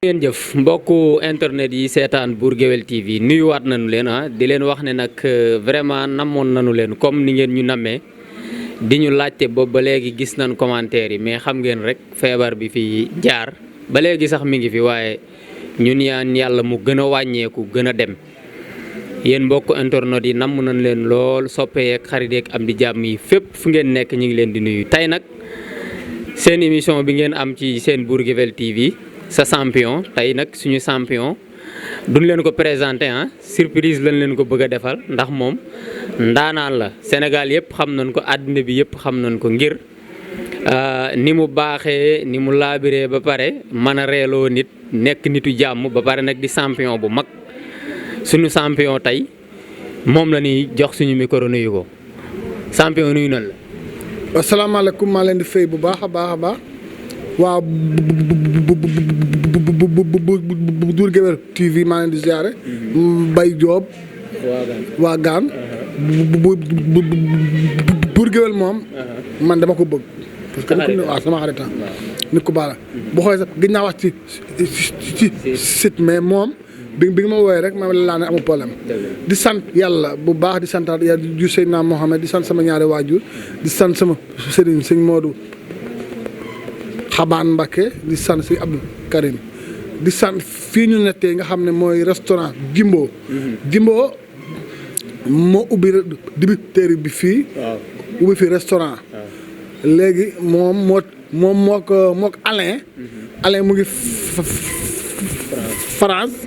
ngeen jëf mbokku internet yi seetaan Bour Gueweul TV nuyuwaat nañu leen di leen wax ne nag vraiment namoon nañu leen comme ni ngeen ñu nammee di ñu laajte boobu ba léegi gis nañ commentaire yi mais xam ngeen rek feebar bi fi jaar ba léegi sax mi ngi fi waaye ñun ñaan yàlla mu gën a wàññeeku gën a dem yéen mbokku internet yi namm nañ leen lool soppe yeeg xarit yeeg am di jàmm yi fépp fu ngeen nekk ñu ngi leen di nuyu tey nag seen émission bi ngeen am ci seen Bour Gueweul TV sa champion tey nag suñu champion duñ leen ko présenté surprise lañ leen ko bëgg a defal ndax moom ndaanaan la Sénégal yëpp xam nañ ko àddina bi yëpp xam nañ ko ngir ni mu baaxee ni mu laabiree ba pare mën a reeloo nit nekk nitu jàmm ba pare nag di champion bu mag suñu champion tey moom la ñuy jox suñu micro nuyu ko champion nuyu nan la. asalaamaaleykum maa leen di fay bu baax a baax waaw Bour Gueweul TV maa leen di ziare. Baye Diop. waa Gaan Bour Gueweul moom. man dama ko bëgg. parce que waaw sama xarit nit ku baax la. bu xoolee sax gëj naa wax ci site mais moom bi nga ma woowee rek ma laa ne amul problème. di sant yàlla bu baax di santaat yàlla di Seydina Mohamed di sant sama ñaari waajur di sant sama sëriñ sëñ Modou Xabaan Mbakke di sant si Abdou Karim di sant fii ñu nettee nga xam ne mooy restaurant Jimbo. Jimbo moo ubbi dibiteeri bi fii. ubbi fi restaurant. léegi moom moo ko Alain. Alain mu ngi France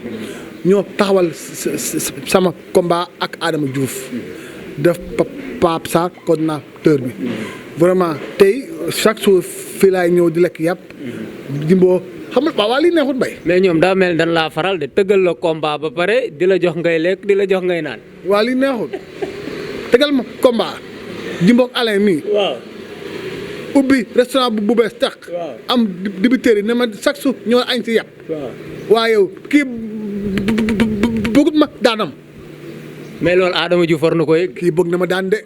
ñoo taxawal sama combat ak Adama Diouf def Pape Sarr coordinateur bi vraiment tey chaque jour fii laay ñëw di lekk yàpp Jimbo xam nga waaw lii neexut bay. mais ñoom daa mel dañ laa faral de tëggal la combat ba pare di la jox ngay lekk di la jox ngay naan. waa lii neexut tegal ma combat Jimbo ak Alain mii. waaw. ubbi restaurant bu bees tax. am dibiteeri yi ne ma chaque jour ñoo añ si yàpp. waaye yow kii bëggut ma daanam. mais loolu Adama Diouf war na ko yëg. kii bëgg na ma daan de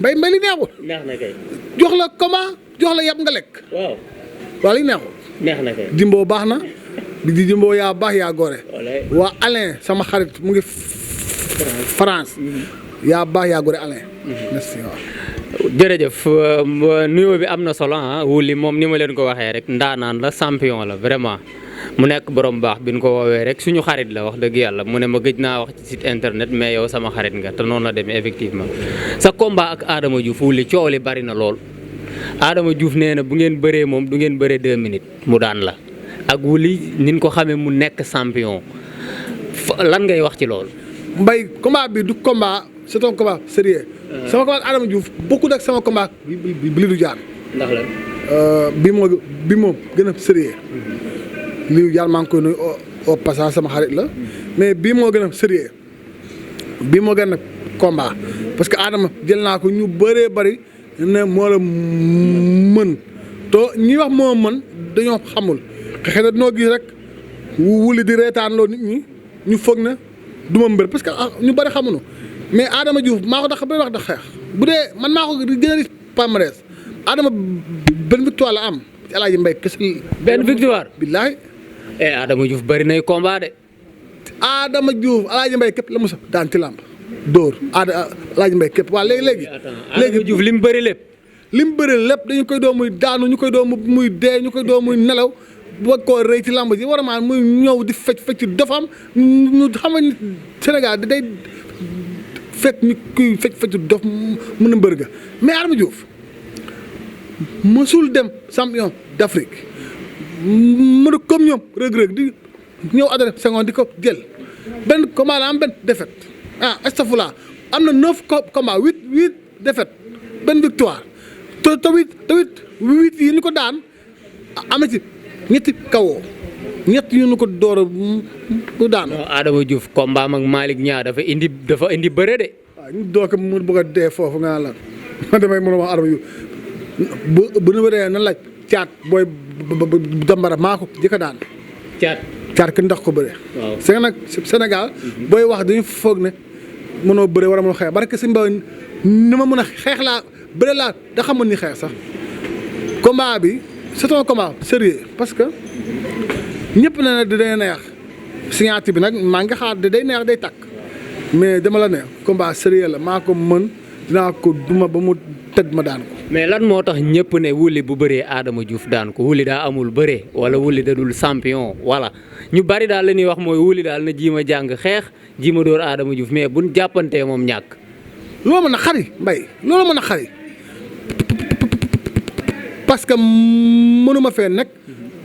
mbay li neexul. neex na kay. jox la comment jox la yàpp nga lekk. waaw li neexul. neex na kay. Jimbo baax na di Jimbo yaa baax yaa gore. waa Alain sama xarit mu ngi France. yaa baax yaa gore Alain. merci waaw. jërëjëf nuyoo bi am na solo wuli moom ni ma leen ko waxee rek ndaanaan la champion la vraiment mu nekk borom baax bi ñu ko woowee rek suñu xarit la wax dëgg yàlla mu ne ma gëj naa wax ci site internet mais yow sama xarit nga te noonu la demee effectivement sa combat ak Adama Diouf wuli coow li bari na lool Adama Diouf nee na bu ngeen bëree moom du ngeen bëree 2 minutes mu daan la ak wuli ni ñu ko xamee mu nekk champion lan ngay wax ci loolu. mbay combat bi du combat c'est un combat sérieux. sama combat Adama Diouf bokkul ak sama combat bi li du jaan. ndax la. bi moo gën a sérieux. li du jaan maa ngi koy nuyu au passage sama xarit la. mais bii moo gën a sérieux bii moo gën a combat parce que Adama jël naa ko ñu bëree bëri ne moo la mën to ñi wax moo mën dañoo xamul xëy na dañoo gis rek wuli di reetaan loo nit ñi ñu foog na du ma mbër parce que ñu bëri xamuñu. mais Adama Diouf maa ko tax ba wax da xeex bu dee man maa ko gën a gis palmarès Adama benn victoire la am ci El Hadj Mbaye kese. benn victoire. billaay. Adama Diouf bëri nay combat de. Adama Diouf El Hadj Mbaye képp la mos a daan ci làmb dóor El Hadj Mbaye képp waa léegi. Adama Diouf li mu bëri lépp. li mu bëri lépp dañu koy doon muy daanu ñu koy doon muy dee ñu koy doon muy nelaw bëgg koo rëy ci làmb ji war a muy ñëw di fecc dofam ñu xam ne Sénégal day. fekk ñu kuy fecc dof mën a mbër ga mais Adama Diouf mësul dem champion d'Afrique mën a comme ñoom rëg-rëg di ñëw adresse seconde di ko jël benn combat la am benn défaite astafurlah am na 9 combat 8 défaite benn victoire te 8 yi ñu ko daan am na ci ñetti kawoo ñett yu ñu ko door a bu daan. Adama Diouf combat ak Malick Niang dafa indi bëre de. waaw ñu doog a mu bëgg a dee foofu nga la man damay mën a wax Adama Diouf bu nu wëree na laaj caat booy dambara maa ko jëkk a daan. caat ki ndax ko bëre. waaw c'est nag Sénégal booy wax dañu foog ne mënoo bëre war a mën a xeex barke si mbaw ni ma mën a xeex laa bëre laa da xamoon ni xeex sax combat bi c'est un combat sérieux parce que ñëpp ne na day neex signature bi nag maa ngi xaar day neex day takk mais dama la ne combat sérieux la maa ko mën dinaa ko duma ba mu tëdd ma daan ko. mais lan moo tax ñëpp ne Wouly bu bëree Adama Diouf daan ko Wouly daa amul bëree wala Wouly da dul champion wala ñu bari daal la ñuy wax mooy Wouly daal na jiima jàng xeex jiima dóor Adama Diouf mais buñ jàppantee moom ñàkk. loolu mën a xari mbay loolu mën a xari parce que mënuma fee nag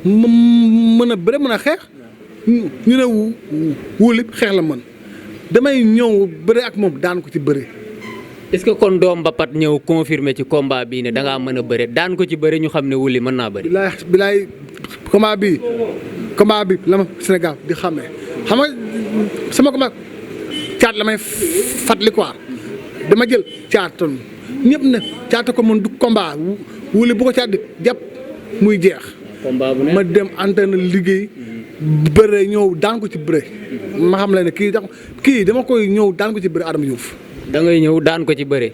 mën a bëre mën a xeex ñu ne Wouly xeex la mën damay ñëw bëre ak moom daan ko ci bëre. est-ce que kon doom Mbapat ñëw confirmer ci combat bii ne da ngaa mën a bëre daan ko ci bëre ñu xam ne Wouly mën naa bëri. bilaay combat bi la ma Sénégal di xàmmee xam nga sama combat caat la may fàttali quoi dama jël caatoon ñëpp ne caata ko mën du combat Wouly bu ko caat di jàpp muy jeex. combat bu ne ma dem antenne liggéey bëre ñëw daan ko ci bëre ma xam la ne kii dama koy ñëw daan ko ci bëre Adama Diouf. da ngay ñëw daan ko ci bëre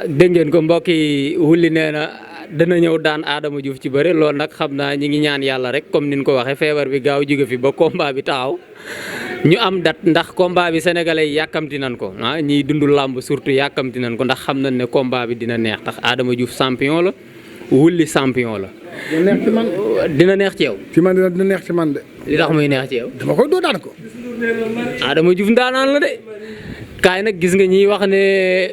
dégg ngeen ko mbokk yi Wouly nee na dana ñëw daan Adama Diouf ci bëre loolu nag xam naa ñi ngi ñaan yàlla rek comme niñ ko waxee feebar bi gaaw jóge fi ba combat bi taxaw ñu am date ndax combat bi sénégalais yi yàkkamti nañ ko ñiy dund làmb surtout yàkkamti nañ ko ndax xam nañ ne combat bi dina neex tax Adama Diouf champion la Wouly champion la. dina neex ci man. dina neex ci yow. ci man dina neex ci man de. li tax muy neex ci yow. dama koy doo daan ko. Adama Diouf ndaanaan la de. kaay nag gis nga ñiy wax ne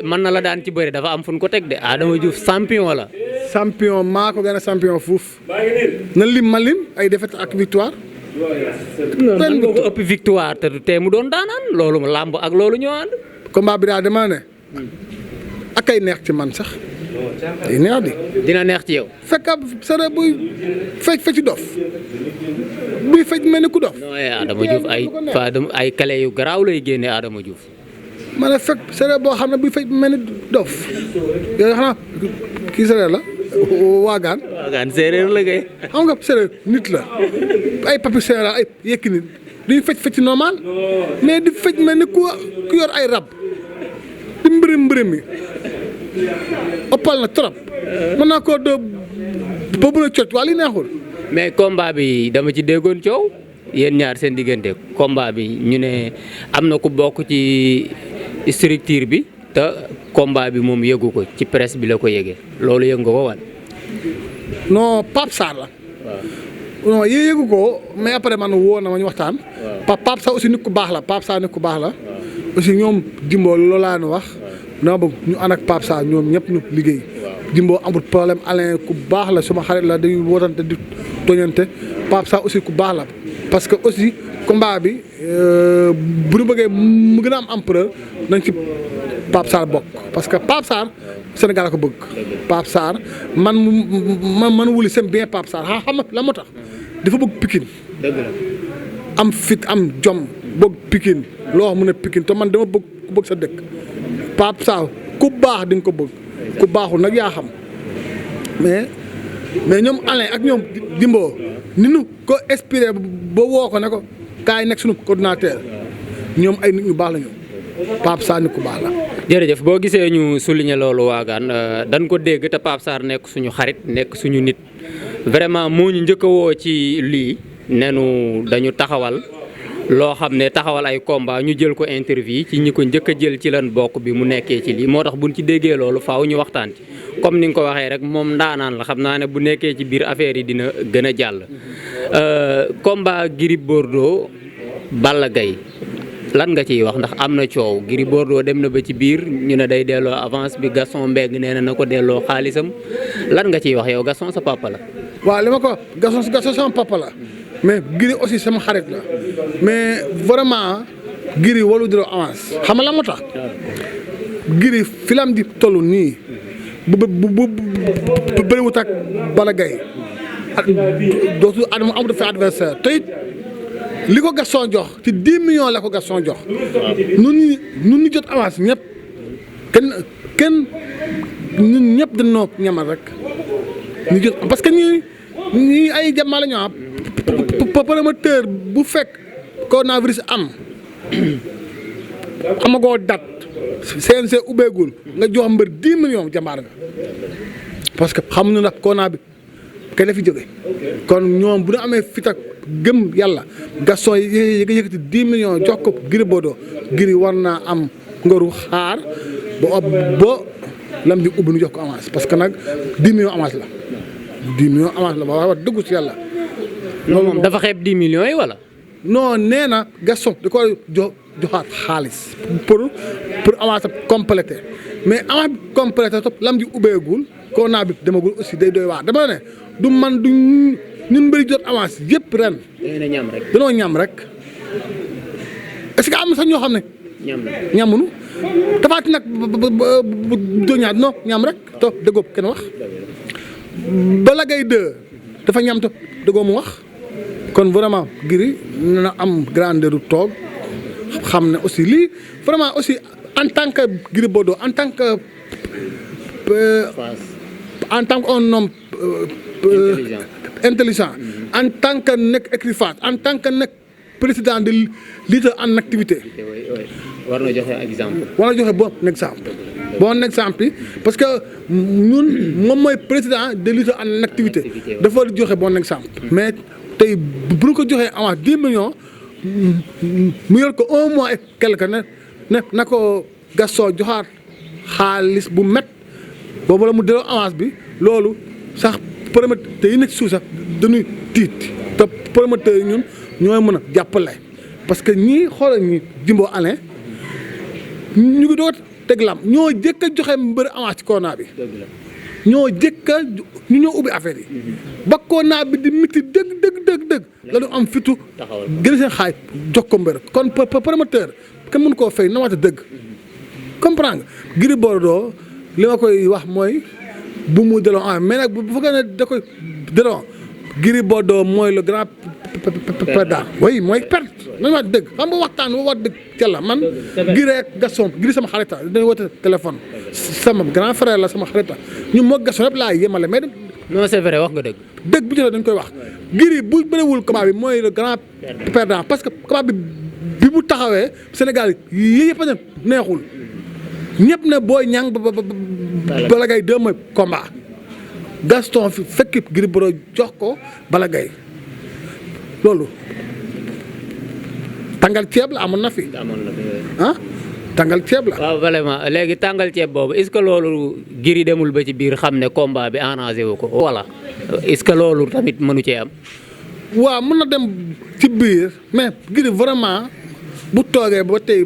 mën na la daan ci bëri dafa am fu ñu ko teg de Adama Diouf champion la. champion maa ko gën a champion fuuf. na lim ma lim ay défaite ak victoire. benn ko ëpp victoire te du tee mu doon daanaan loolu làmb ak loolu ñoo ànd. combat bi daal dama ne. ak ay neex ci man sax. ay neex di. dina neex ci yow. fekk ab sare buy fecc dof buy fecc mel ni ku dof. non Adama Diouf ay kale yu garaaw lay génne Adama Diouf. ma ne fekk sare boo xam ne buy fecc mel ni dof yooyu xanaa kii sare la waagaan. waagaan séeréer la kay. xam nga séeréer nit la ay papi séeréer ay yekki nit duñu fecc normal mais di fecc mel ni ku yor ay rab di mbërëm mi ëppal na trop mën naa koo doo ba mën a cocc waa li neexul. mais combat bi dama ci déggoon coow yéen ñaar seen diggante combat bi ñu ne am na ku bokk ci structure bi te combat bi moom yëgu ko ci presse bi la ko yëgee loolu yëg nga ko wala. non Pape Sarr la. non yëgu ko mais après man woo na ma ñu waxtaan. Pape Sarr aussi nit ku baax la Pape Sarr nit ku baax la. aussi ñoom Jimbo loolu laa ñu wax. dama bëgg ñu ànd ak Pape Sarr ñoom ñëpp ñu liggéey. Jimbo amul problème Alain ku baax la suma xarit la dañuy wootante di toñante Pape Sarr aussi ku baax la parce que aussi combat bi bu ñu bëggee mu gën a am ampleur nañ ci Pape Sarr bokk parce que Pape Sarr Sénégal la ko bëgg. Pape Sarr man Wouly c'est bien Pape Sarr xam nga la moo tax dafa bëgg Pikine. dëgg la am fit am jom bëgg Pikine loo xam ne Pikine te man dama bëgg sa dëkk Pape Sarr ku baax di nga ko bëgg ku baaxul nag yaa xam mais ñoom Alain ak ñoom Jimbo ni ñu ko inspiré ba woo ko ne ko kaay nekk suñu coordinateur ñoom ay nit ñu baax la ñu Pape Sarr nit ku baax la. jërëjëf boo gisee ñu souligner loolu waagaan dañ ko dégg te Pape Sarr nekk suñu xarit nekk suñu nit vraiment moo ñu njëkk a woo ci lii nenu dañu taxawal loo xam ne taxawal ay combat ñu jël ko interview ci ñi ko njëkk a jël ci lan bokk bi mu nekkee ci lii moo tax buñ ci déggee loolu faaw ñu waxtaan ci comme ni nga ko waxee rek moom ndaanaan la xam naa ne bu nekkee ci biir affaire yi dina gën a jàll. combat Gris Bordeaux Balla Gaye lan nga ciy wax ndax am na coow Gris Bordeaux dem na ba ci biir ñu ne day delloo avance bi Gaston Mbengue nee na ko delloo xaalisam lan nga ciy wax yow Gaston sa papa la. waaw li ma ko Gaston sama papa la mais Gris aussi sama xarit la mais vraiment Gris walu delloo avance xam nga la moo tax Gris filam di toll nii bu bëriwut ak Balla Gaye dootul Adama amatu fi adversaire te it li ko Gaston jox ci 10 millions la ko Gaston jox. nun ñu jot avance ñëpp kenn ñun ñëpp dañoo ñamal rek ñu jot parce que ñii ay jamono la ñu am promoteur bu fekk coronavirus amagoo date CNG ubbeegul nga jox mbër 10 millions jàmbaar nga parce que xamuñu nag corona bi kay la fi jóge kon ñoom bu ñu amee fit ak gëm yàlla Gaston yi yëkkati 10 millions jox ko Gris Bordeaux Gris war naa am ngoru xaar ba lam di ubbi nu jox ko avance parce que nag 10 millions avance la 10 millions avance la ba wax dëggu ci yàlla. loolu moom dafa xeeb 10 millions yi wala. non nee na Gaston da ko joxaat xaalis pour avance complété mais avance bi complété top lam di ubbeegul corona bi demagul aussi day doy waar dama ne du man du ñun bëri jot avance yëpp ren. danoo ñam rek est-ce que am na sax ñoo xam ne. ñamunu tafaati nag do ñaar non ñam rek to dëggoo kenn wax Balla Gaye 2 dafa ñam to dëggoo mu wax kon vraiment Gris na am grandeur du toog xam ne aussi lii vraiment aussi en tant que Gris Bordeaux en tant que un homme intelligent en tant que nekk écrivain en tant que nekk président de leader en activité. war na joxe exemple. war na joxe bon exemple parce que ñun moom mooy président de leader en activité dafa joxe bon exemple. mais tey bu ñu ko joxee avance 10 millions mu yor ko 1 mois et quelque na ko Gaston joxaat xaalis bu met boobu la mu delloo avance bi loolu sax promoteur yi nekk suuf sax dañuy tiit te promoteur yi ñun ñooy mën a jàppale parce que ñii xoolal ñi Jimbo Alain ñu ngi doon teg lam ñoo jëkk a joxe mbër avance ci corona bi ñoo jëkk a ñu ñoo ubbi affaire yi ba corona bi di miti dëgg la ñu am fitu gën seen xaay jox ko mbër kon promoteur kenn mënu koo fay na waxte dëgg comprendre nga Gris Bordeaux li ma koy wax mooy bu mu delloo avance mais nag bu fekkee ne da koy delloo Gris Bordeaux mooy le grand perdant oui mooy perte nañu wax dëgg xam nga waxtaan wa wax dëgg ca la man Gris ak Gaston Gris sama xarita dañuy woote téléphone sama grand frère la sama xarita ñun moo Gaston yëpp laa yemale mais non c'est vrai wax nga dëgg bu jëlee dañ koy wax Gris bu bëriwul combat bi mooy le grand perdant parce que combat bi bu taxawee Sénégal yi yëpp a neexul ñëpp ne Boy Niang Balla Gaye 2 mooy combat Gaston fi fekk Gris Bordeaux jox ko Balla Gaye loolu tàngal ceeb la amoon na fi. ah tàngal ceeb la. waaw vraiment léegi tàngal ceeb boobu est-ce que loolu Gris demul ba ci biir xam ne combat bi arrangé wu ko. voilà est-ce que loolu tamit mënu cee am. waaw mën na dem ci biir mais Gris vraiment bu toogee ba tey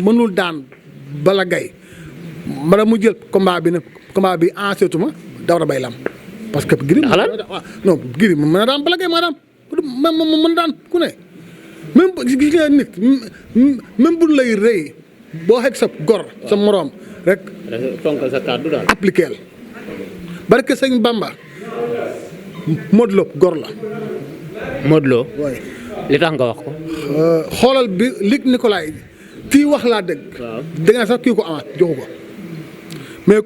mënul daan Balla Gaye mbala mu jël combat bi ne combat bi enseetuma daw bay lam parce que Gris non Gris mën na daan Balla Gaye mën na daan ku ne même gis nga nit même bu lay rëy boo xeeg sa gor sa moroom rek tonkal sa kàddu daal appliqué la barke sëñ Bamba Modou Lo gor la Modou Lo li tax nga wax ko xoolal bi Luc Nicolaï kii wax laa dëgg dégg naa sax kii ko avance joxu ko mais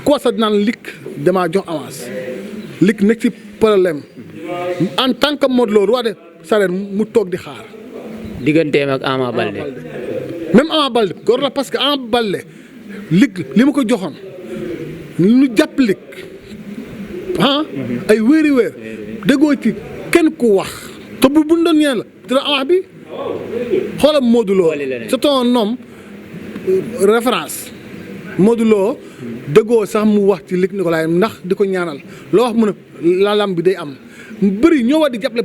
ku sa naan Luc damaa jox avance Luc nekk ci problème en tant que Modou Lo roi de Sarène mu toog di xaar digganteem ak Ama Baldé même Ama Baldé góor la parce que Ama Baldé Luc li ma ko joxoon lu jàpp Luc ay wéeri wéer déggoo ci kenn ku wax te bu doon ñeen la dina avance bi xoolal Modou Lo c'est un homme référence Modou Lo déggoo sax mu wax ci Luc Nicolaï ndax di ko ñaanal loo wax mu ne lalam bi day am bëri ñoo war di jàppale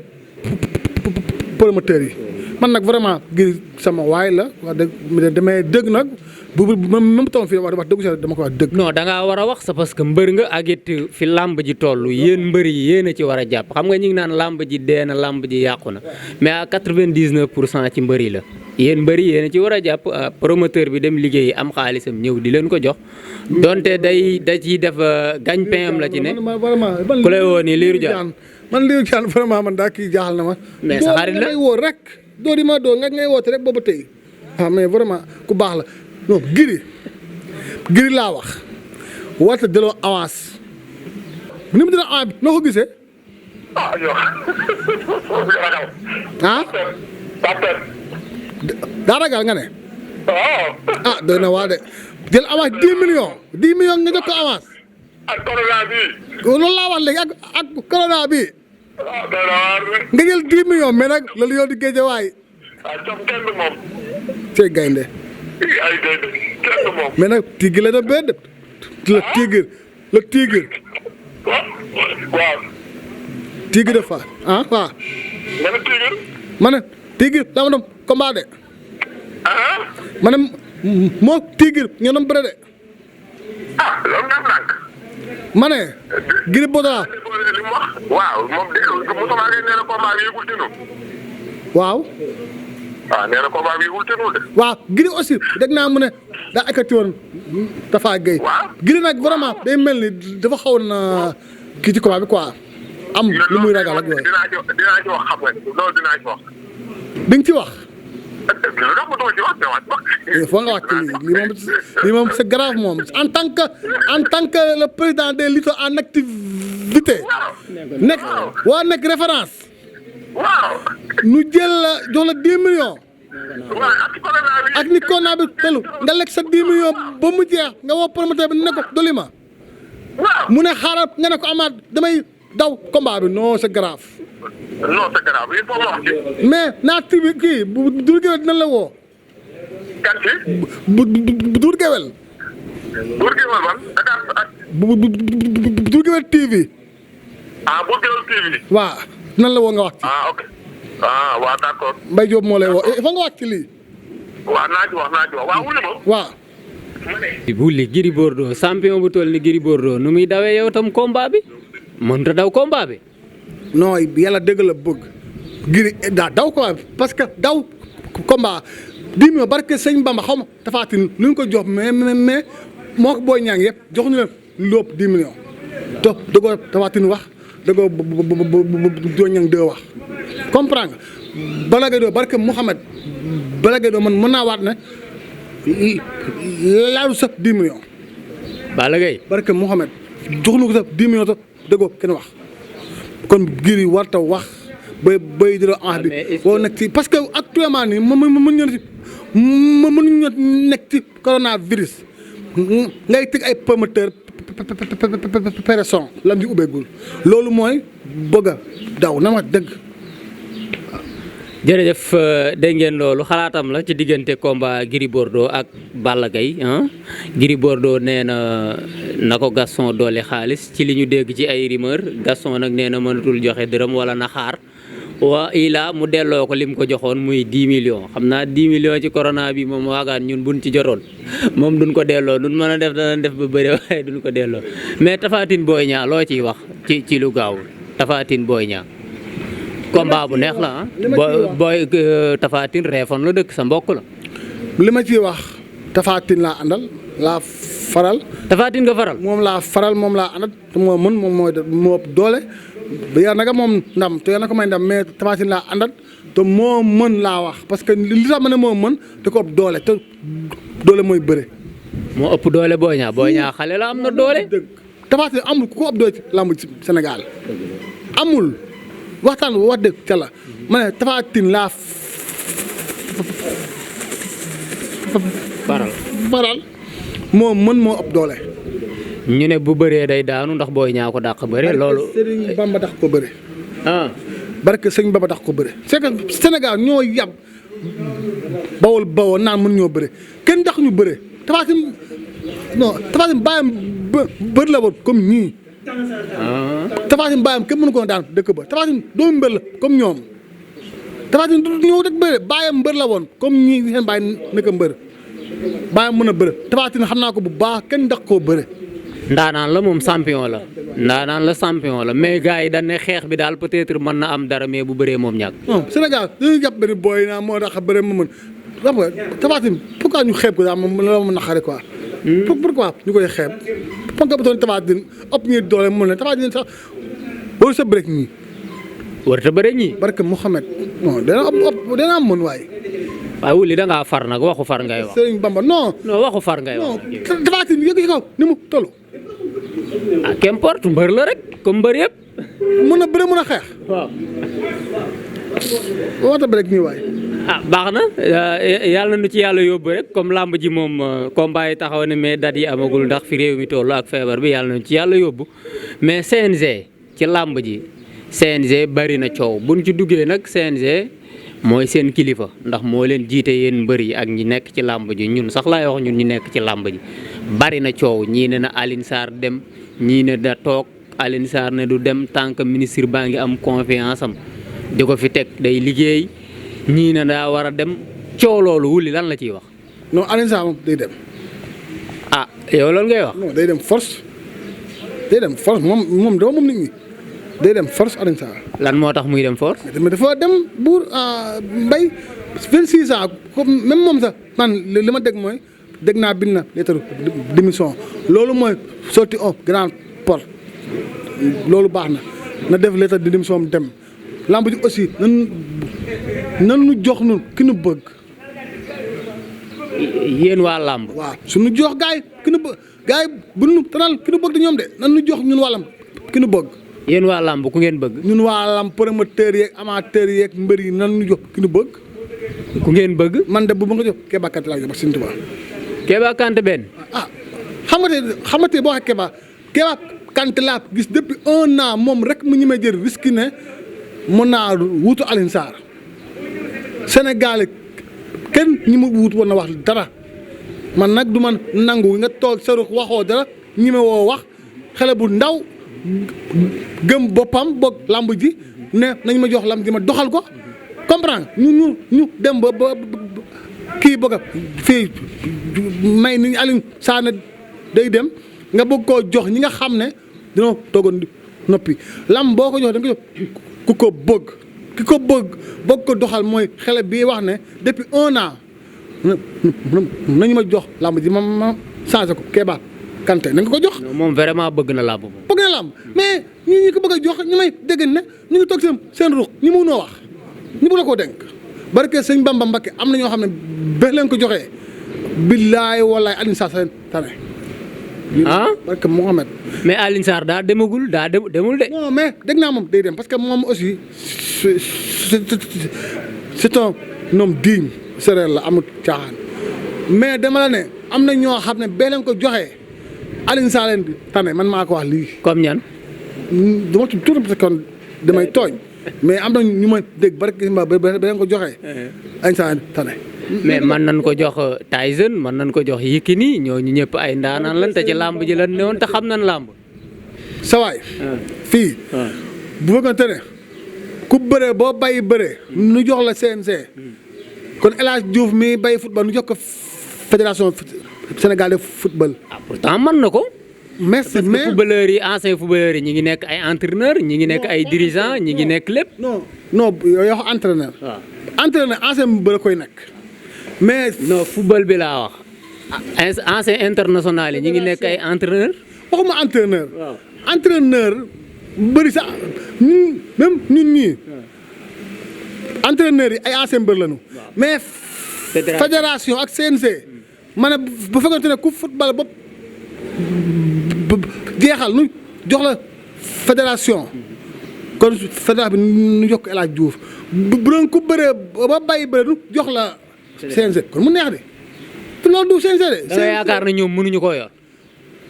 promoteurs yi man nag vraiment Gris sama waay la wax dëgg damay dëgg nag bu même temps fii wax dëgg sax dama ko wax dëgg. non da ngaa war a wax sa parce que mbër nga ak it fi làmb ji toll yéen mbër yi yéen a ci war a jàpp xam nga ñu ngi naan làmb ji dee na làmb ji yàqu na mais à 99% ci mbër yi la. yéen mbëri yéen a ci war a jàpp promoteur bi dem liggéeyi am xaalisam ñëw di leen ko jox donte da ciy def gagne-pain am la ci ne. ku lay woo nii Lirou Diane man Lirou Diane vraiment man daa kii jaaxal na ma. mais sa xarit la ngay woo rek doo di ma doo nga ngay woote rek boobu tey mais vraiment ku baax la non Gris laa wax warte delloo avance ni mu dina avance bi noo ko gisee. daa ragal nga ne. waaw. doy na waa de jël avance 10 millions nga jox ko avance. ak corona bi. loolu laa wax léegi ak corona bi waaw doy na waar de. nga jël 10 millions mais nag loolu yow di géejewaay ah cof kenn du moom. cey gaynde ay gaynde kenn du moom. mais nag tigre la da benn le tigre waaw. tigre de Fass ah waaw nga ne tigre. ma ne tigre la ma doon combat de ah. ma ne moo tigre ñoo doon bëre de ah loolu nga nànk. ma ne Gris Bordeaux li mu wax. waaw moom de Moussa Gueye nee na combat bi yëgul tinu. waaw waaw nee na combat bi yëgul tinu de. waaw Gris aussi dégg naa mu ne daa ekkati woon Tafa Gueye waaw. Gris nag vraiment day mel ni dafa xaw na kii ci combat bi quoi am lu muy ragal ak yooyu dinaa ci wax xam nga loolu dinaa ci wax. di nga ci wax lu tax ma doon ci wax dinaa ci wax. il faut nga wax ci lii moom c'est grave moom en tant que le président des lutteurs en activité nekk référence waaw. nu jël la jox la 10 millions waaw ak corona bi. ak ni corona bi tollu nga lekk sa 10 millions ba mu jeex nga woo promoteur bi ne ko doli ma waaw. mu ne xaaral nga ne ko amaat damay daw combat bi non c'est grave non c'est grave il faut ma wax ci. mais naa tibi kii bu dur gewel dina la woo kan ci. bu dur gewel Bour Gueweul ban Dakar ak. bu dur gewel TV ah Bour Gueweul TV. waaw dina la woo nga wax ci ah ok. ah waaw d'accord. Mbaye Diop moo lay woo il faut nga wax ci lii waaw naa ci wax waaw wuli ma. waaw wulli Gris Bordeaux champion bu toll ni Gris Bordeaux nu muy dawee yow tam combat bi mënut a daw combat bi. non yàlla dëgg la bëgg Gris daa daw combat bi parce que daw combat 10 millions barke sëñ Bamba xaw ma tafaatin lu ñu ko jox mais moo ko booy ñaang yëpp joxuñu leen lépp 10 millions te dëggoo tafaatin wax dëggoo doo ñang deux wax comprendre nga Balla Gaye doo barke Mouhamed Balla Gaye doo man mën naa waat ne laalu sax 10 millions Balla Gaye barke Mouhamed joxuñu ko sax 10 millions te dëggoo kenn wax kon Gris warta wax bay dina bi boo nekk ci parce que actuellement nii mënuñu nekk ci coronavirus ngay teg ay promoteur personne lam di ubbeegul loolu mooy bëgg a daw na ma dëgg jërëjëf dégg ngeen loolu xalaatam la ci diggante combat Gris Bordeaux ak Balla Gaye Gris Bordeaux nee na ko Gaston doole xaalis ci li ñu dégg ci ay rumeur Gaston nag nee na mënatul joxe dërëm wala na xaar waa ila mu delloo ko lim ko joxoon muy 10 millions xam naa 10 millions ci corona bi moom waagaan ñun buñ ci jotoon moom duñ ko delloo duñ mën a def danañ def ba bëri waaye duñ ko delloo mais Tapha Tine Boy Niang loo ciy wax ci lu gaaw Tapha Tine Boy Niang combat bu neex la booy Tapha Tine Réfone la dëkk sa mbokk la. li ma ciy wax Tapha Tine laa àndal laa faral. Tapha Tine nga faral. moom laa faral moom laa àndal te moo mën moom moo ëpp doole yaa naka moom ndam te yaa naka may ndam mais Tapha Tine laa àndal te moo mën laa wax parce que li tax ma ne moo mën te ko ëpp doole te doole mooy bëre. moo ëpp doole Boy Niang Boy Niang xale la am na doole. dëgg Tapha Tine amul ku ko ëpp doole ci làmb ci Sénégal amul. waxtaan wax dëgg ca la ma ne Tapha Tine laa faral moo mën moo ëpp doole. ñu ne bu bëree day daanu ndax Boy Niang ko dàq bëre loolu. Sëriñ Bamba tax ko bëre. barke Sëriñ Bamba tax ko bëre. c'est que Sénégal ñoo yab bawol naan mën ñoo bëre kenn tax ñu bëre Tapha Tine non Tapha Tine bàyyam bër la woon comme ñii. Tapha Tine bàyyam kenn mënu ko daan dëkk ba Tapha Tine doomu mbër la comme ñoom Tapha Tine du ñëw rek bëre bàyyam mbër la woon comme ñii seen bàyyi nekk mbër bàyyam mën a bëre Tapha Tine xam naa ko bu baax kenn ndax koo bëre. ndaanaan la moom champion la ndaanaan la champion la mais gars yi dañ ne xeex bi daal peut-être mën na am dara mais bu bëree moom ñàkk. non Sénégal dañuy jàpp benn Boy Niang moo tax bëre mu mën xam nga Tapha Tine pourquoi ñu xeeb ko daal moom la mën a xare quoi. pourquoi ñu koy xeeb. ponk ba doon Tapha Tine ëpp ñuy doole mën na Tapha Tine sax waru sa bëre ñii. warut a bëre ñii. barke Mouhamed non dana am mën waaye. waaye wuli da ngaa far nag waxu far ngay wax. Sëriñ Bamba non. non waxu far ngay wax. non Tapha Tine yëg ci kaw ni mu toll. ah qu'importe mbër la rek comme mbër yëpp. mën a bëre mën a xeex. waaw. waxta bëre ñii waaye. baax na yàlla na nu ci yàlla yóbbu rek comme làmb ji moom combat yi taxaw ne mais date yi amagul ndax fi réew mi toll ak feebar bi yàlla na nu ci yàlla yóbbu mais CNG ci làmb ji CNG bari na coow buñ ci duggee nag CNG mooy seen kilifa ndax moo leen jiite yéen mbër yi ak ñi nekk ci làmb ji ñun sax laay wax ñun ñi nekk ci làmb ji bari na coow ñii ne na Alioune Sarr dem ñii ne da toog Alioune Sarr ne du dem tant que ministre baa ngi am confiance am di ko fi teg day liggéey ñii ne daa war a dem coow loolu wuli lan la ciy wax. non Alioune Sarr moom day dem. yow loolu ngay wax. non day dem force moom dama moom nit ñi day dem force Alioune Sarr. lan moo tax muy dem force. mais dafa dem buur mbay 26 ans même moom sax man li ma dégg mooy dégg naa bind na lettre démission loolu mooy sorti un grand porte loolu baax na def lettre de démission dem lamb ji aussi nan nu jox nu ki nu bëgg. yéen waa làmb. waaw suñu jox gars yi ki nu bëgg gars yi bu nu tanal ki nu bëgg di ñoom de nan nu jox ñun wàllam ki nu bëgg. yéen waa làmb ku ngeen bëgg. ñun waa làmb promoteurs yeeg amateurs yeeg mbër yi nan nu jox ki nu bëgg. ku ngeen bëgg. man de bu ma nga jox Kéba Kanté laa jox ba Sëñ Tuubaa. Kéba Kanté benn. xam nga tey boo waxee Kéba Kanté laa gis depuis 1 an moom rek mu ñemee jël risque ne mën naa wuutu Alioune Sarr Sénégal kenn ñi mu wuutu woon na wax dara man nag du man nangu nga toog sa ruux waxoo dara ñime woo wax xale bu ndaw gëm boppam boog lamb ji ne nañ ma jox lamb ji ma doxal ko comprendre ñu dem ba kii bëgg a fii may ni Alioune Sarr ne day dem nga bëgg koo jox ñi nga xam ne dina toogoon noppi lamb boo ko jox da nga ko jox ku ko bëgg ki ko bëgg ko doxal mooy xale bii wax ne depuis 1 an nañu ma jox lamb ji ma changé ko Kéba Kanté na nga ko jox. moom vraiment bëgg na lamb. bëgg na lamb mais ñi ko bëgg a jox ñu may dégg ne ñu ngi toog seen ruux ñi mënoo wax ñi bëgg la koo dénk barke sëñ Bamba Mbakke am na ñoo xam ne ba leen ko joxee billaay wallaay Alioune Sarr seen tane. barke Mohamed. mais Alioune Sarr daa demagul demul de. non mais dégg naa moom day dem parce que moom aussi c'est un homme digne séeréer la amul caaxaan mais dama la ne am na ñoo xam ne bee leen ko joxee Alioune Sarr leen di tane man maa ko wax lii. comme ñan. dama ci tuuti parce que damay tooñ mais am na ñu ma dégg barke ba leen ko joxee Alioune Sarr tane. mais man nañ ko jox Tyson man nañ ko jox Yékini ñooñu ñëpp ay ndaanaan lan te ci làmb ji lan ne woon te xam nañ làmb. sawaay fii bu fekkante ne ku bëree boo bàyyi bëree nu jox la CNG kon El Hadj Diouf mi bàyyi football nu jox ko fédération Sénégal de football. pourtant mën na ko. merci parce que footballeurs yi anciens footballeurs yi ñi ngi nekk ay entraîneurs ñi ngi nekk ay dirigeants ñi ngi nekk lépp. non yoo xam entraîneur. entraîneur ancien bëre koy nekk. mais non football bi laa wax ancien international yi ñi ngi nekk ay entraîneur. waxuma entraîneur. entraîneur bëri sax même ñun ñii. entraîneurs yi ay ancien mbër lañu. mais fédération ak CNG. ma ne bu fekkente ne ku football ba jeexal nu jox la fédération. kon fédération bi nu jox ko El Hadj Diouf bu doon ku bëree ba bàyyi bëre nu jox la. CNG kon mu neex de te loolu du CNG de. da nga yaakaar na ñoom mënuñu koo yor.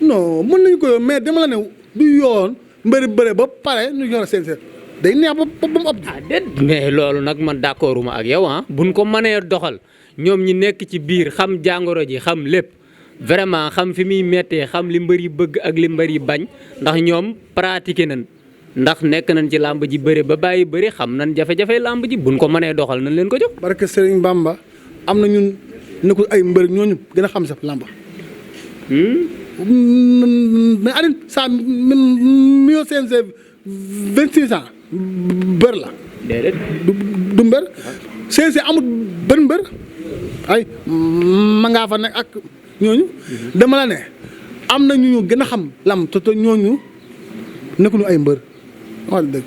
non mën nañu ko yor mais dama la ne du yoon mbëri bëre ba pare ñu jox la CNG day neex ba mu ëpp. déet mais loolu nag man d'accorduma ak yow buñ ko mënee doxal ñoom ñi nekk ci biir xam jàngoro ji xam lépp vraiment xam fi muy méttee xam li mbër yi bëgg ak li mbër yi bañ ndax ñoom pratiqué nañ ndax nekk nañ ci làmb ji bëre ba bàyyi bëri xam nañ jafe-jafe làmb ji buñ ko mënee doxal nañ leen ko jox. barke Serigne Bamba. am na ñun nekkul ay mbër ñooñu gën a xam sax làmba mais Alioune Sarr mi yoo CNG 26 ans mbër la. déedéet du mbër. CNG amul benn mbër ay ma ngaa fa nekk ak ñooñu. dama la ne am na ñu gën a xam lamb te ñooñu nekkuñu ay mbër wax dëgg.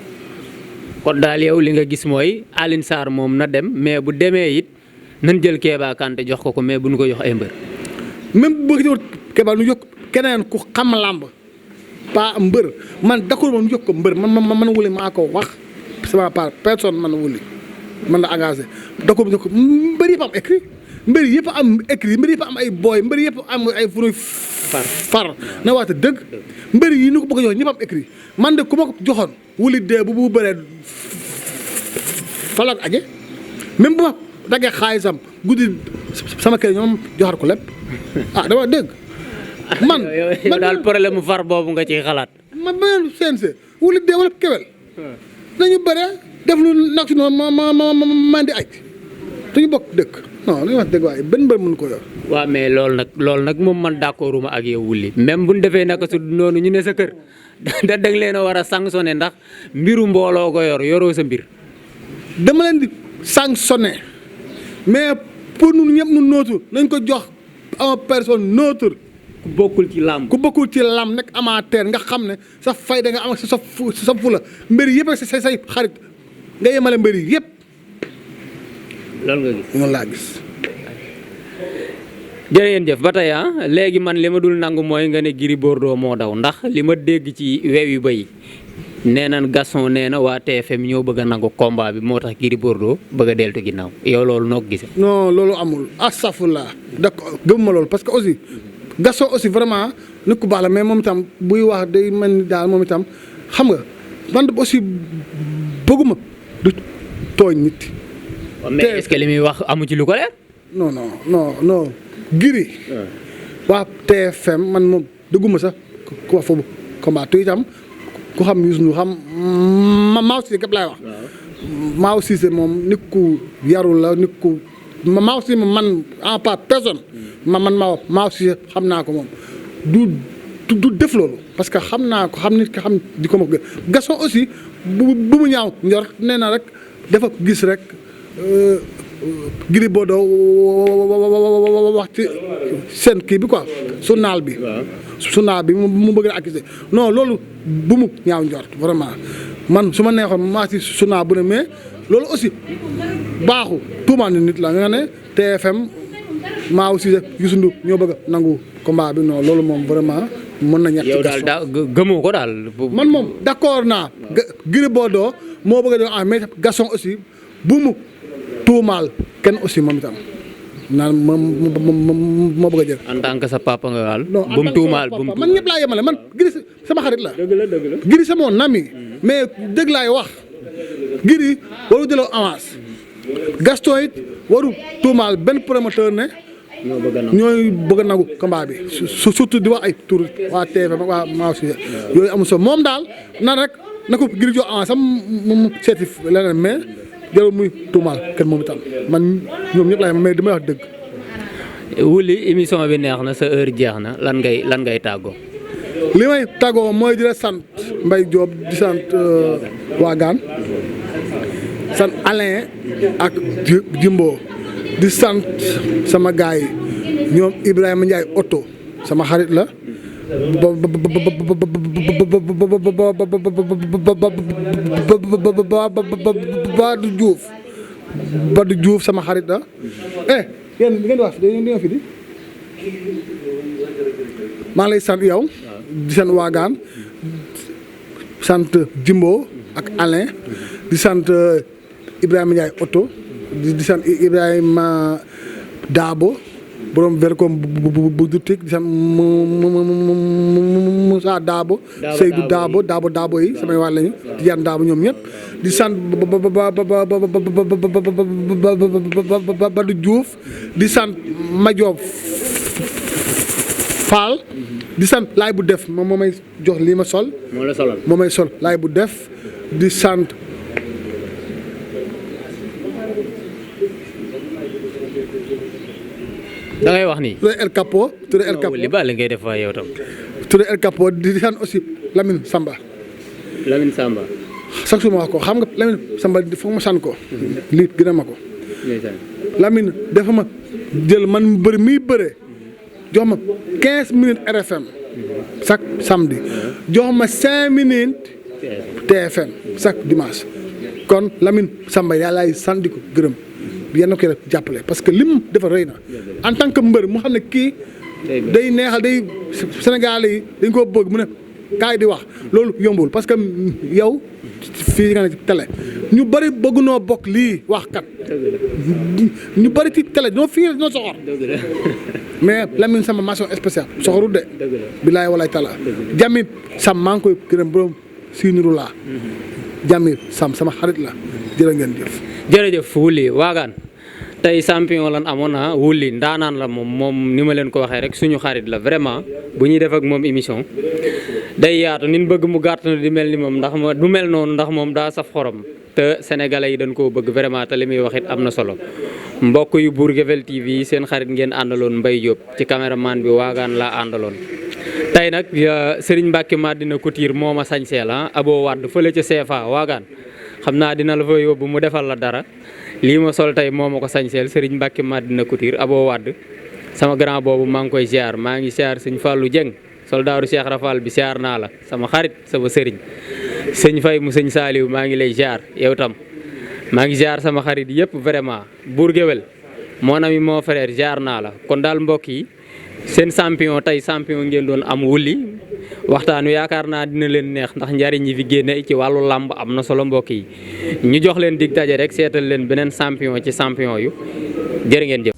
kon daal yow li nga gis mooy Alioune Sarr moom na dem mais bu demee it. nan jël Kéba Kanté jox ko mais bu ñu ko jox ay mbër. même bu ko Kéba nu jox keneen ku xam làmb pas mbër man d'accord ma nu jox ko mbër man wuli maa ko wax sama part personne man wuli. man la engagé da ko mbër yëpp am écrit mbër yëpp am écrit mbër yëpp am ay booy mbër yëpp am ay furuy far na waate dëgg mbër yi ñu ko bëgg a jox ñëpp am écrit man de ku ma ko joxoon wuli dee bu bëree falaat aje même bu ma daggee xaalisam guddi sama kër ñoom joxaat ko lépp dama dëgg man yow daal problème mu far boobu nga ciy xalaat. man beneen CNG wuli dee wala kewel dañu bëre def lu nag si noonu ma di aj dañu bokk dëkk non li wax dëgg waaye benn mbër mënu ko yor. waaw mais loolu nag moom man d'accorduma ak yow wulli même bu ñu defee naka su noonu ñu ne sa kër da nga leen a war a sanctionné ndax mbiru mbooloo ko yoroo sa mbir. dama leen di sanctionné mais pour ñun ñëpp ñu nootu nañ ko jox en personne neutre. ku bokkul ci làmb. ku bokkul ci làmb nekk amateur nga xam ne sa fayda nga am ak sa fula mbir yëpp ak say xarit nga yemale mbir yi yëpp. loolu nga gis. noonu laa gis. jërëjëf ba tey léegi man li ma dul nangu mooy nga ne Gris Bordeaux moo daw ndax li ma dégg ci weew yu bëy nee nañ Gaston nee na waa TFM ñoo bëgg a nangu combat bi moo tax Gris Bordeaux bëgg a deltu ginnaaw yow loolu noo ko gisee. non loolu amul astafurlah d'accord gëmuma loolu parce que aussi Gaston aussi vraiment nit ku baax la mais moom itam buy wax day mel ni daal moom itam xam nga man aussi bëgguma du tooñ nit. mais est-ce que li muy wax amu ci lu ko leer. non Gris waa TFM man moom dëgguma sax ku wax foofu combat tu itam ku xam Youssou Ndour xam Maaw Cissé képp laay wax. Maaw Cissé moom nit ku yarul la nit ku Maaw Cissé man en part personne man Maaw Cissé xam naa ko moom du def loolu parce que xam naa ko xam nit ki xam di ko ma ko gën Gaston aussi bu mu ñaaw njor nee na rek dafa gis rek Gris Bordeaux wax ci seen kii bi quoi journal bi. journal bi mu bëgg a accusé non loolu bu mu ñaaw njort vraiment man su ma neexoon maa ci journal bu ne mais loolu aussi baaxu tuumaan nit la nga ne TFM maa aussi Youssou Ndour ñoo bëgg a nangu combat bi non loolu moom vraiment mën na ñett. yow daal gëmoo ko daal. man moom d'accord naa Gris Bordeaux moo bëgg a doon mais Gaston aussi bu mu tuumaal kenn aussi moom itam naan moo bëgg a jël. en tant que sa papa nga waal. non bu mu tuumaal bu mu man ñëpp laa yemale man Gris sama xarit la. dëgg la. Gris sama nami mais dëgg laay wax Gris waru jëloo avance Gaston it waru tuumaal benn promoteur ne. ñooy bëgg a nangu combat bi surtout di wax ay tur waa TFM waa Maaw Cissé yooyu amul solo moom daal nan rek na ko Gris jox avance am mu seeti leneen mais. jarul muy tuumaal kenn moom itam man ñoom ñëpp laay mais damay wax dëgg. Wouly émission bi neex na sa heure jeex na lan ngay tàggoo. li may tàggoo mooy di la sant Mbaye Diop di sant Wagan sant Alain ak Jimbo di sant sama gars yi ñoom Ibrahima Ndiaye oto sama xarit la. Badou Diouf sama xarit la yéen ngeen wax fi di maa ngi lay sant yow di sant Wagan sant Jimbo ak Alain di sant Ibrahima Ndiaye oto di sant Ibrahima Dabo borom welcome bu dutik di sant Moussa Dabo Seydou Dabo yi samay wàll lañu Tidiane Dabo ñoom ñëpp di sant Badou Diouf di sant Madiop Fall di sant laay bu def moom moo may jox lii ma sol moo may sol laay bu def di sant da ngay wax nii. Touré El Capo li ba la ngay def waaye yow tam. Touré El Capo di sant aussi Lamine Samba. chaque jour ma wax ko xam nga Lamine Samba foog ma sant ko. lii gën a ma ko. Lamine dafa ma jël man mu bëri muy bëree jox ma 15 minutes RFM chaque samedi jox ma 5 minutes TFM chaque dimanche kon Lamine Samba yàllaay sant di ko gërëm. yenn ko rek jàppale parce que lim dafa rëy na en tant que mbër mu xam ne kii day neexal day Sénégal yi dañ koo bëgg mu ne kaay di wax loolu yombul parce que yow fii nga ne ci télé ñu bëri bëgg noo bokk lii wax kat ñu bëri ci télé ñoo fii ñoo soxor mais Lamine sama mention spéciale soxorul de bilaay walaay tala Jamil Sam maa ngi koy gërëm borom Sinirou laa Jamil Sam sama xarit la jërë ngeen jëf jërëjëf Wouly Wagan tey champion lan amoon na Wouly ndaanaan la moom ni ma leen ko waxee rek suñu xarit la vraiment bu ñuy def ak moom émission day yaatu nin bëgg mu gàtt na di mel ni moom ndax du mel noonu ndax moom daa saf xorom te sénégalais yi dañ koo bëgg vraiment te li muy wax it am na solo mbokk yu Bour Gueweul TV seen xarit ngeen àndaloon Mbaye Diop ci caméraman bi Wagan laa àndaloon tey nag Serigne Mbacke Madina Couture moo ma sañseel Abo Wade fële ca CFA Wagan xam naa dina la fa yóbbu mu defal la dara lii ma sol tey moo ma ko sañseel Serigne Mbacke Madina Couture Abo Wade sama grand boobu maa ngi koy ziar maa ngi ziar sëñ Fallou Dieng soldaaru Cheikh Rafal bi ziar naa la sama xarit sama sëriñ sëñ Faye mu sëñ Saliou maa ngi lay ziar yow tam maa ngi ziar sama xarit yëpp vraiment Bour Gueweul mon ami mon frère ziar naa la kon daal mbokk yi seen champion tey champion ngeen doon am Wouly waxtaan wi yaakaar naa dina leen neex ndax njariñ yi fi génne ci wàllu làmb am na solo mbokk yi ñu jox leen dig daje rek seetal leen beneen champion ci champion yu jërë ngeen jëf